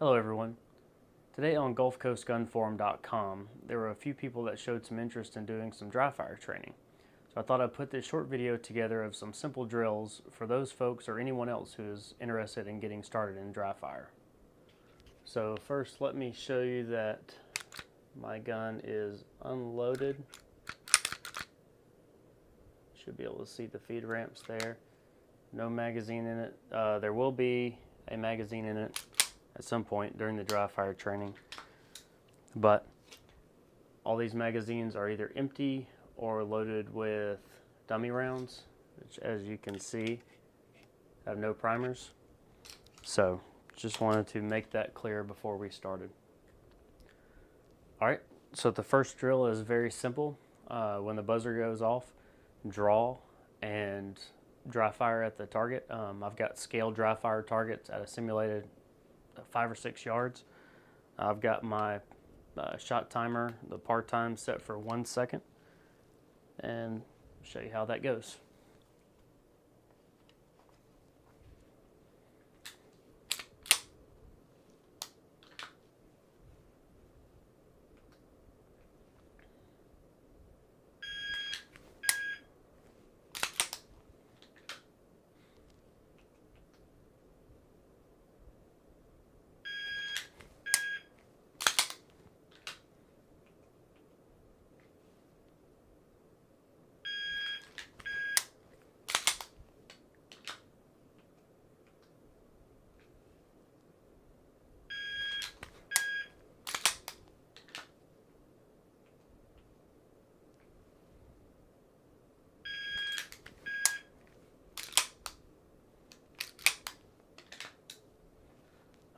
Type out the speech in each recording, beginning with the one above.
Hello everyone. Today on GulfCoastGunForum.com, there were a few people that showed some interest in doing some dry fire training. So I thought I'd put this short video together of some simple drills for those folks or anyone else who is interested in getting started in dry fire. So first let me show you that my gun is unloaded. Should be able to see the feed ramps there. No magazine in it. There will be a magazine in it at some point during the dry fire training, but all these magazines are either empty or loaded with dummy rounds, which, as you can see, have no primers. So just wanted to make that clear before we started. Alright, so the first drill is very simple. When the buzzer goes off, draw and dry fire at the target. I've got scaled dry fire targets at a simulated 5 or 6 yards. I've got my shot timer, the par time, set for 1 second, and I'll show you how that goes.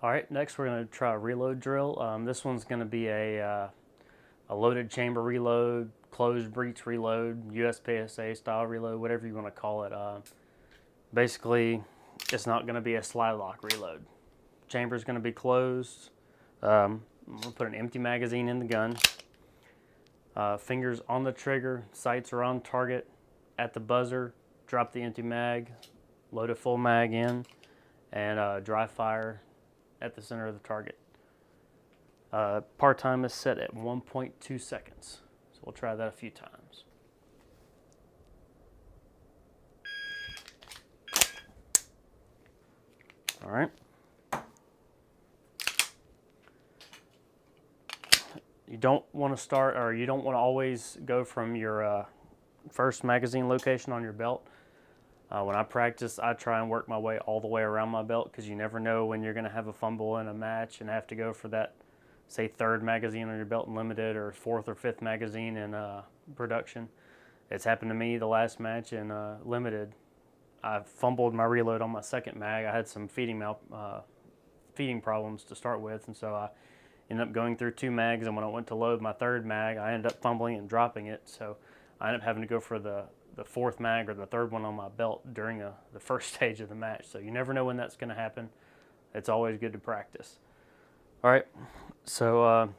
All right, next we're going to try a reload drill. This one's going to be a loaded chamber reload, closed breech reload, USPSA style reload, whatever you want to call it. Basically, it's not going to be a slide lock reload. Chamber's going to be closed. I'm going to put an empty magazine in the gun. Fingers on the trigger, sights are on target. At the buzzer, drop the empty mag, load a full mag in, and dry fire at the center of the target. Par time is set at 1.2 seconds. So we'll try that a few times. All right. You don't want to start, or you don't want to always go from your first magazine location on your belt. When I practice, I try and work my way all the way around my belt, because you never know when you're going to have a fumble in a match and have to go for that, say, third magazine on your belt in limited, or fourth or fifth magazine in production. It's happened to me the last match in limited. I fumbled my reload on my second mag. I had some feeding problems to start with, and so I ended up going through 2 mags, and when I went to load my third mag, I ended up fumbling and dropping it, so I ended up having to go for the fourth mag or the third one on my belt during the first stage of the match. So you never know when that's going to happen. It's always good to practice. All right, so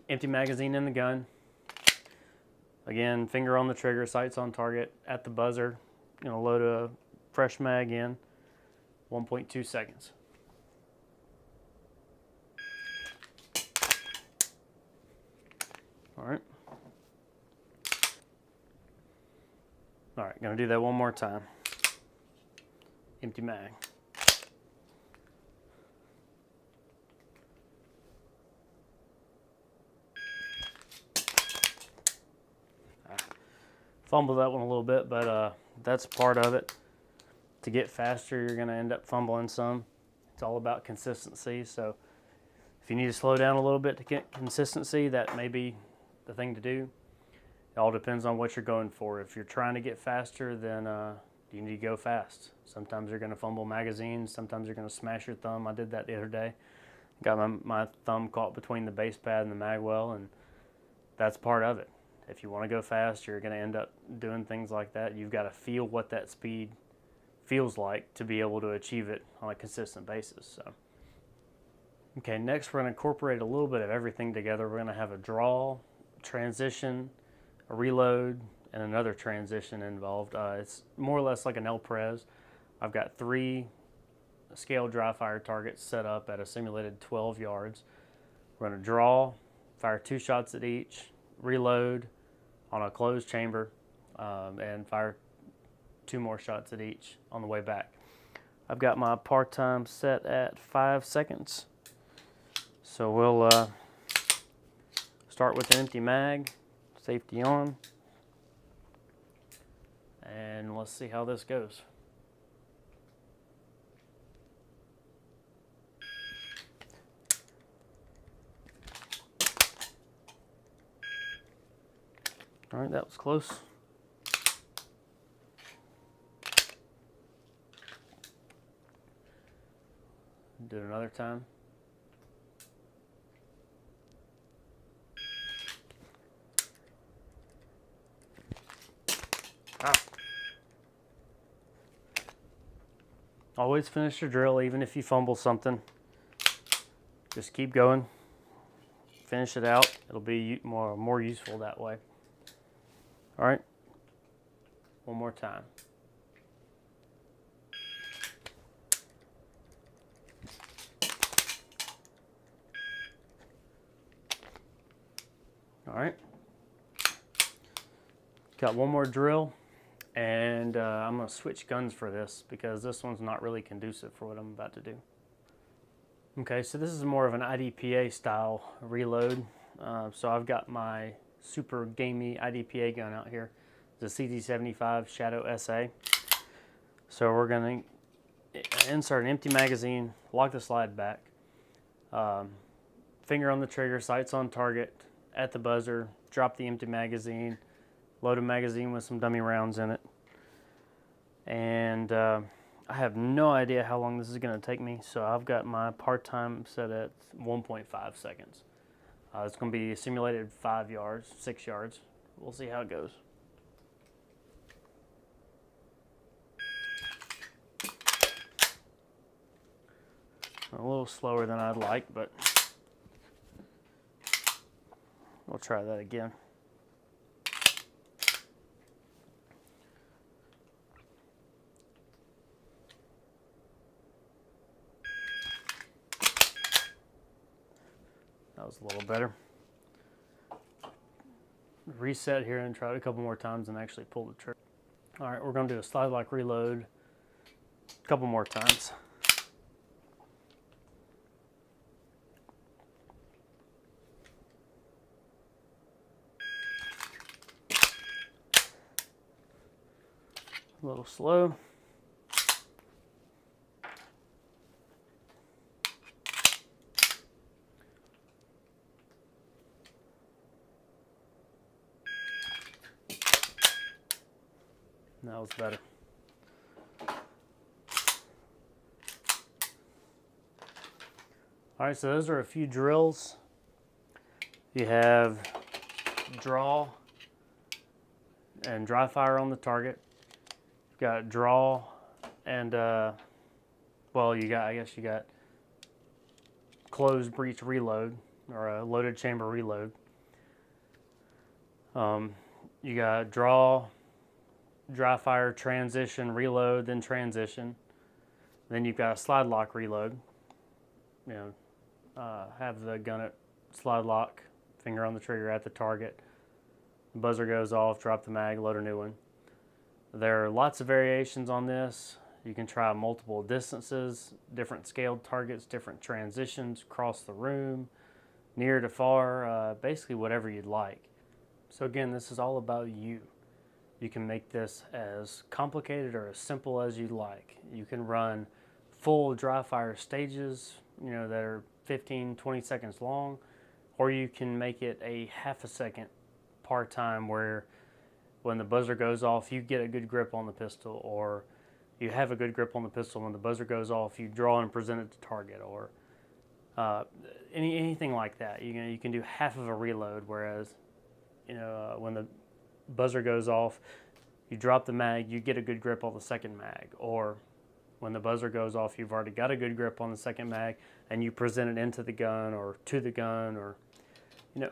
empty magazine in the gun. Again, finger on the trigger, sights on target. At the buzzer, load a fresh mag in, 1.2 seconds. All right. All right, gonna do that one more time. Empty mag. Fumbled that one a little bit, but that's part of it. To get faster, you're gonna end up fumbling some. It's all about consistency, so if you need to slow down a little bit to get consistency, that may be the thing to do. It all depends on what you're going for. If you're trying to get faster, then you need to go fast. Sometimes you're going to fumble magazines. Sometimes you're going to smash your thumb. I did that the other day. Got my thumb caught between the base pad and the mag well, and that's part of it. If you want to go fast, you're going to end up doing things like that. You've got to feel what that speed feels like to be able to achieve it on a consistent basis. So, okay, next we're going to incorporate a little bit of everything together. We're going to have a draw, transition, a reload, and another transition involved. It's more or less like an L-Prez. I've got 3 scale dry fire targets set up at a simulated 12 yards. We're going to draw, fire 2 shots at each, reload on a closed chamber, and fire 2 more shots at each on the way back. I've got my par time set at 5 seconds. So we'll start with an empty mag, safety on, and let's see how this goes. All right, that was close. Do it another time. Ah. Always finish your drill, even if you fumble something. Just keep going. Finish it out. It'll be more useful that way. All right. One more time. All right. Got one more drill, and I'm going to switch guns for this because this one's not really conducive for what I'm about to do. Okay, so this is more of an IDPA style reload. So I've got my super gamey IDPA gun out here, the CD75 Shadow SA. So we're going to insert an empty magazine, lock the slide back, finger on the trigger, sights on target, at the buzzer, drop the empty magazine, load a magazine with some dummy rounds in it. And I have no idea how long this is going to take me, so I've got my part time set at 1.5 seconds. It's going to be simulated 5 yards, 6 yards. We'll see how it goes. A little slower than I'd like, but we'll try that again. That was a little better. Reset here and try it a couple more times and actually pull the trigger. All right, we're going to do a slide lock reload a couple more times. A little slow. That was better. All right, so those are a few drills. You have draw and dry fire on the target. You've got draw and, well, I guess you got closed breech reload or a loaded chamber reload. You got draw, dry fire, transition, reload, then transition. Then you've got a slide lock reload. You know, have the gun at slide lock, finger on the trigger at the target. The buzzer goes off, drop the mag, load a new one. There are lots of variations on this. You can try multiple distances, different scaled targets, different transitions, across the room, near to far, basically whatever you'd like. So again, this is all about you. You can make this as complicated or as simple as you like. You can run full dry fire stages, you know, that are 15, 20 seconds long, or you can make it a half a second part-time where when the buzzer goes off, you get a good grip on the pistol, or you have a good grip on the pistol. When the buzzer goes off, you draw and present it to target, or anything like that. You can do half of a reload, whereas when the buzzer goes off, you drop the mag, you get a good grip on the second mag, or when the buzzer goes off, you've already got a good grip on the second mag and you present it into the gun or to the gun, or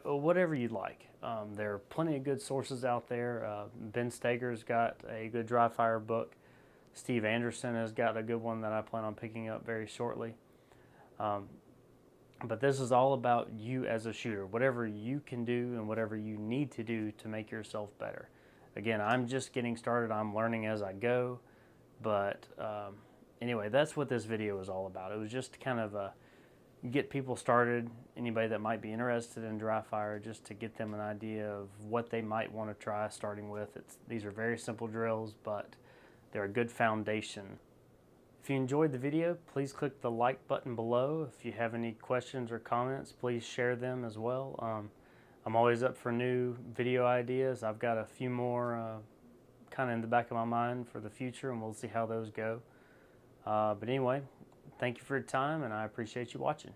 whatever you'd like. There are plenty of good sources out there. Ben Steger's got a good dry fire book Steve Anderson has got a good one that I plan on picking up very shortly. But this is all about you as a shooter, whatever you can do and whatever you need to do to make yourself better. Again, I'm just getting started. I'm learning as I go. But anyway, that's what this video was all about. It was just to kind of get people started, anybody that might be interested in dry fire, just to get them an idea of what they might want to try starting with. These are very simple drills, but they're a good foundation. If you enjoyed the video, please click the like button below. If you have any questions or comments, please share them as well. I'm always up for new video ideas. I've got a few more kind of in the back of my mind for the future, and we'll see how those go. But anyway, thank you for your time, and I appreciate you watching.